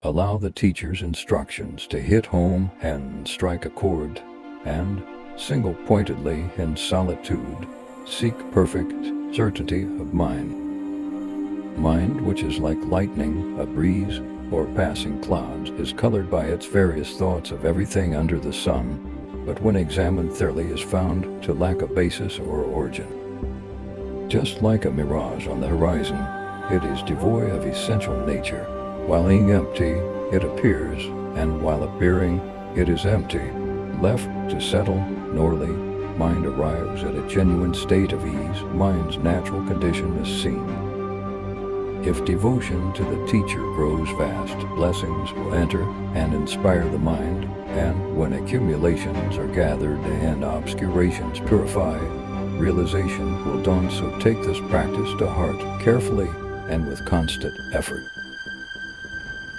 Allow the teacher's instructions to hit home and strike a chord, and, single-pointedly in solitude, seek perfect certainty of mind. Mind, which is like lightning, a breeze, or passing clouds, is colored by its various thoughts of everything under the sun, but when examined thoroughly is found to lack a basis or origin. Just like a mirage on the horizon, it is devoid of essential nature. While being empty, it appears, and while appearing, it is empty. Left to settle, norly, mind arrives at a genuine state of ease. Mind's natural condition is seen. If devotion to the teacher grows vast, blessings will enter and inspire the mind, and when accumulations are gathered and obscurations purified, realization will dawn. So take this practice to heart carefully and with constant effort.